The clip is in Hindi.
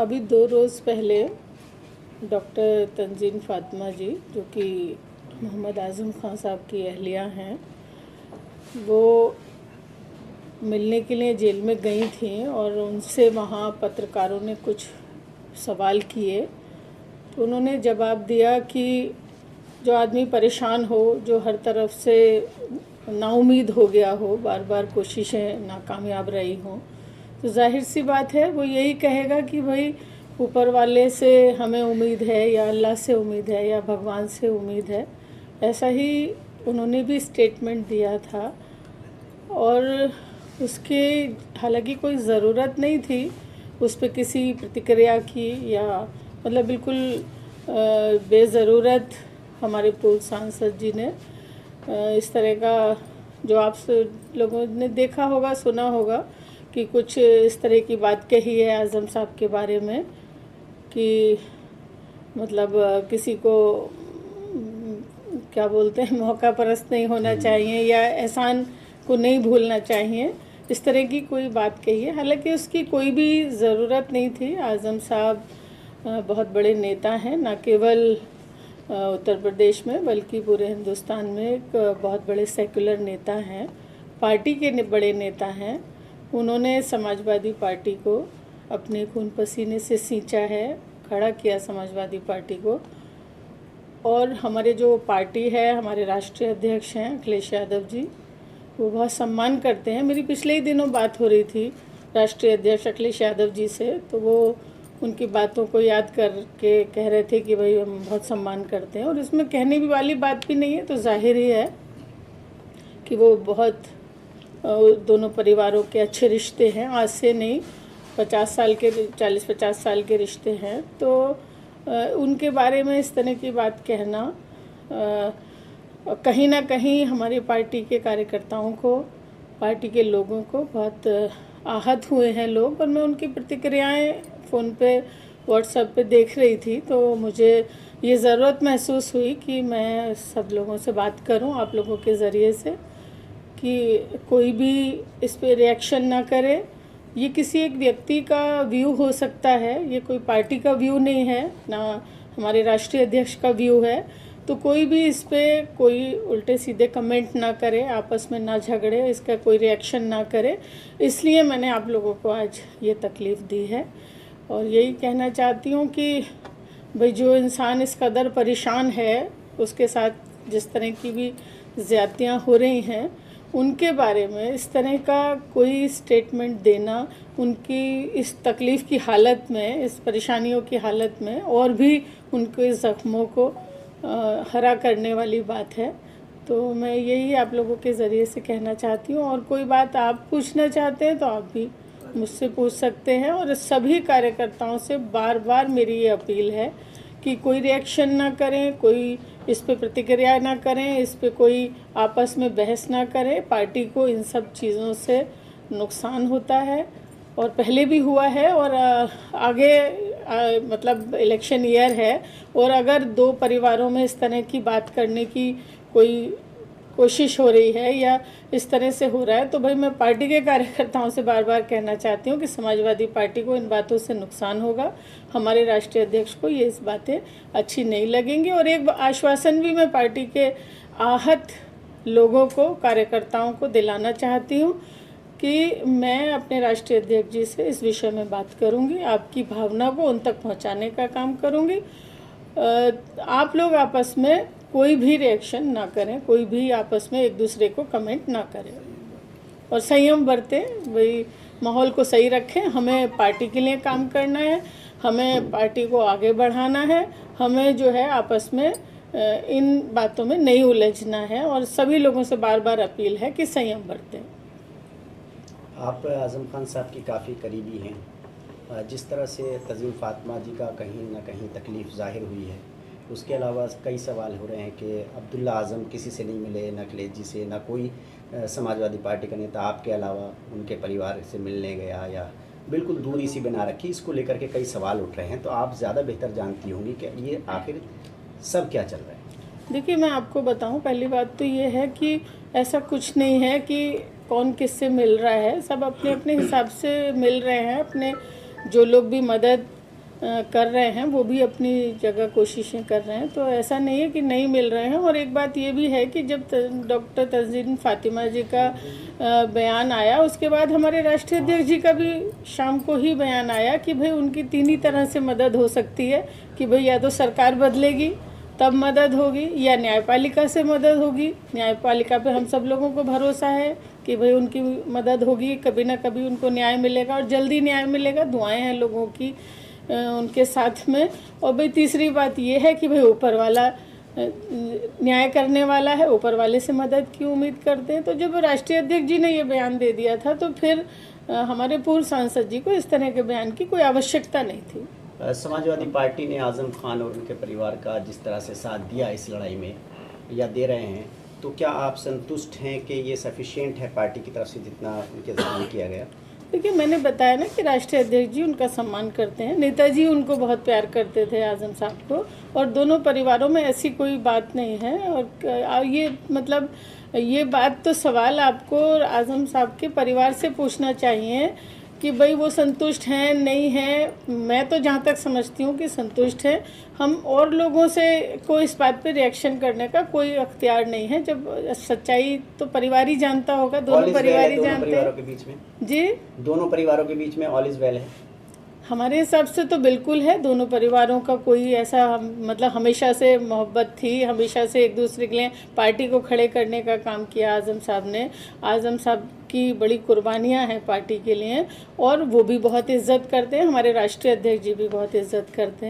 अभी 2 रोज़ पहले डॉक्टर तंजीन फ़ातिमा जी, जो कि मोहम्मद आज़म ख़ान साहब की अहलिया हैं, वो मिलने के लिए जेल में गई थीं और उनसे वहाँ पत्रकारों ने कुछ सवाल किए। तो उन्होंने जवाब दिया कि जो आदमी परेशान हो, जो हर तरफ से नाउम्मीद हो गया हो, बार बार कोशिशें नाकामयाब रही हों, तो जाहिर सी बात है वो यही कहेगा कि भाई ऊपर वाले से हमें उम्मीद है, या अल्लाह से उम्मीद है, या भगवान से उम्मीद है। ऐसा ही उन्होंने भी स्टेटमेंट दिया था और उसके हालांकि कोई ज़रूरत नहीं थी उस पर किसी प्रतिक्रिया की, या मतलब बिल्कुल बेज़रूरत हमारे पूर्व सांसद जी ने इस तरह का, जो आप लोगों ने देखा होगा, सुना होगा कि कुछ इस तरह की बात कही है आज़म साहब के बारे में कि मतलब किसी को क्या बोलते हैं, मौका परस्त नहीं होना चाहिए या एहसान को नहीं भूलना चाहिए, इस तरह की कोई बात कही है। हालांकि उसकी कोई भी ज़रूरत नहीं थी। आज़म साहब बहुत बड़े नेता हैं, न केवल उत्तर प्रदेश में बल्कि पूरे हिंदुस्तान में एक बहुत बड़े सेकुलर नेता हैं, पार्टी के बड़े नेता हैं। उन्होंने समाजवादी पार्टी को अपने खून पसीने से सींचा है, खड़ा किया समाजवादी पार्टी को। और हमारे जो पार्टी है, हमारे राष्ट्रीय अध्यक्ष हैं अखिलेश यादव जी, वो बहुत सम्मान करते हैं। मेरी पिछले ही दिनों बात हो रही थी राष्ट्रीय अध्यक्ष अखिलेश यादव जी से, तो वो उनकी बातों को याद करके कह रहे थे कि भाई हम बहुत सम्मान करते हैं, और इसमें कहने भी वाली बात भी नहीं है। तो जाहिर ही है कि वो बहुत दोनों परिवारों के अच्छे रिश्ते हैं, आज से नहीं 50 साल के, 40-50 साल के रिश्ते हैं। तो उनके बारे में इस तरह की बात कहना कहीं ना कहीं हमारी पार्टी के कार्यकर्ताओं को, पार्टी के लोगों को बहुत आहत हुए हैं लोग। और मैं उनकी प्रतिक्रियाएं फ़ोन पे, व्हाट्सएप पे देख रही थी, तो मुझे ये ज़रूरत महसूस हुई कि मैं सब लोगों से बात करूं आप लोगों के ज़रिए से, कि कोई भी इस पे रिएक्शन ना करे। ये किसी एक व्यक्ति का व्यू हो सकता है, ये कोई पार्टी का व्यू नहीं है, ना हमारे राष्ट्रीय अध्यक्ष का व्यू है। तो कोई भी इस पे कोई उल्टे सीधे कमेंट ना करे, आपस में ना झगड़े, इसका कोई रिएक्शन ना करे। इसलिए मैंने आप लोगों को आज ये तकलीफ़ दी है। और यही कहना चाहती हूँ कि भाई जो इंसान इस कदर परेशान है, उसके साथ जिस तरह की भी ज़्यादतियाँ हो रही हैं, उनके बारे में इस तरह का कोई स्टेटमेंट देना उनकी इस तकलीफ़ की हालत में, इस परेशानियों की हालत में और भी उनके ज़ख्मों को हरा करने वाली बात है। तो मैं यही आप लोगों के ज़रिए से कहना चाहती हूँ। और कोई बात आप पूछना चाहते हैं तो आप भी मुझसे पूछ सकते हैं। और सभी कार्यकर्ताओं से बार बार मेरी ये अपील है कि कोई रिएक्शन ना करें, कोई इस पे प्रतिक्रिया ना करें, इस पे कोई आपस में बहस ना करें। पार्टी को इन सब चीज़ों से नुकसान होता है और पहले भी हुआ है, और आगे मतलब इलेक्शन ईयर है, और अगर दो परिवारों में इस तरह की बात करने की कोई कोशिश हो रही है या इस तरह से हो रहा है, तो भाई मैं पार्टी के कार्यकर्ताओं से बार बार कहना चाहती हूँ कि समाजवादी पार्टी को इन बातों से नुकसान होगा। हमारे राष्ट्रीय अध्यक्ष को ये इस बातें अच्छी नहीं लगेंगी। और एक आश्वासन भी मैं पार्टी के आहत लोगों को, कार्यकर्ताओं को दिलाना चाहती हूँ कि मैं अपने राष्ट्रीय अध्यक्ष जी से इस विषय में बात करूँगी, आपकी भावना को उन तक पहुँचाने का काम करूँगी। आप लोग आपस में कोई भी रिएक्शन ना करें, कोई भी आपस में एक दूसरे को कमेंट ना करें और संयम बरतें, वही माहौल को सही रखें। हमें पार्टी के लिए काम करना है, हमें पार्टी को आगे बढ़ाना है, हमें जो है आपस में इन बातों में नहीं उलझना है। और सभी लोगों से बार बार अपील है कि संयम बरतें। आप आज़म खान साहब की काफ़ी करीबी हैं। जिस तरह से तंजीन फ़ातिमा जी का कहीं ना कहीं तकलीफ़ ज़ाहिर हुई है, उसके अलावा कई सवाल हो रहे हैं कि अब्दुल्ला आज़म किसी से नहीं मिले, न अखिलेश जी से, न कोई समाजवादी पार्टी का नेता आपके अलावा उनके परिवार से मिलने गया, या बिल्कुल दूरी सी बना रखी। इसको लेकर के कई सवाल उठ रहे हैं, तो आप ज़्यादा बेहतर जानती होंगी कि ये आखिर सब क्या चल रहा है। देखिए, मैं आपको बताऊं, पहली बात तो ये है कि ऐसा कुछ नहीं है कि कौन किससे मिल रहा है। सब अपने अपने हिसाब से मिल रहे हैं। अपने जो लोग भी मदद कर रहे हैं, वो भी अपनी जगह कोशिशें कर रहे हैं, तो ऐसा नहीं है कि नहीं मिल रहे हैं। और एक बात ये भी है कि जब डॉक्टर तंजीम फातिमा जी का बयान आया, उसके बाद हमारे राष्ट्रीय अध्यक्ष जी का भी शाम को ही बयान आया कि भाई उनकी 3 ही तरह से मदद हो सकती है कि भाई या तो सरकार बदलेगी तब मदद होगी, या न्यायपालिका से मदद होगी। न्यायपालिका पे हम सब लोगों को भरोसा है कि भाई उनकी मदद होगी, कभी ना कभी उनको न्याय मिलेगा और जल्दी न्याय मिलेगा। दुआएं हैं लोगों की उनके साथ में। और भाई तीसरी बात ये है कि भाई ऊपर वाला न्याय करने वाला है, ऊपर वाले से मदद की उम्मीद करते हैं। तो जब राष्ट्रीय अध्यक्ष जी ने ये बयान दे दिया था तो फिर हमारे पूर्व सांसद जी को इस तरह के बयान की कोई आवश्यकता नहीं थी। समाजवादी पार्टी ने आज़म खान और उनके परिवार का जिस तरह से साथ दिया इस लड़ाई में या दे रहे हैं, तो क्या आप संतुष्ट हैं कि ये सफिशिएंट है पार्टी की तरफ से जितना उनके सामने किया गया? देखिए, मैंने बताया ना कि राष्ट्रीय अध्यक्ष जी उनका सम्मान करते हैं, नेताजी उनको बहुत प्यार करते थे आज़म साहब को, और दोनों परिवारों में ऐसी कोई बात नहीं है। और ये मतलब ये बात तो सवाल आपको आज़म साहब के परिवार से पूछना चाहिए कि भाई वो संतुष्ट हैं नहीं हैं। मैं तो जहाँ तक समझती हूँ कि संतुष्ट हैं। हम और लोगों से कोई इस बात पे रिएक्शन करने का कोई अख्तियार नहीं है। जब सच्चाई तो परिवार ही जानता होगा, दोनों परिवार ही जानते हैं। के बीच में जी, दोनों परिवारों के बीच में ऑल इज वेल है हमारे हिसाब से तो बिल्कुल है। दोनों परिवारों का कोई ऐसा मतलब हमेशा से मोहब्बत थी, हमेशा से एक दूसरे के लिए पार्टी को खड़े करने का काम किया आज़म साहब ने। आज़म साहब की बड़ी कुर्बानियां हैं पार्टी के लिए, और वो भी बहुत इज्जत करते हैं, हमारे राष्ट्रीय अध्यक्ष जी भी बहुत इज्जत करते हैं।